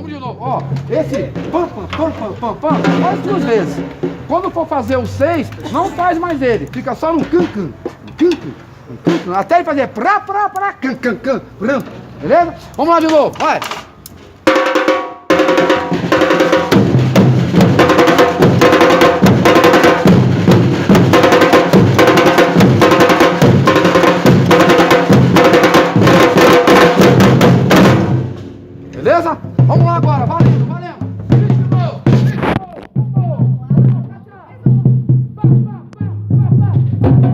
Vamos de novo, ó. Esse pam, pam, pam, pam, pam, pam, faz 2 vezes. Quando for fazer o 6, não faz mais ele. Fica só no can, can, can, can, can, até ele fazer pra, can, can, can, pram. Beleza? Vamos lá de novo, vai. Beleza? Vamos lá agora, valendo, valendo.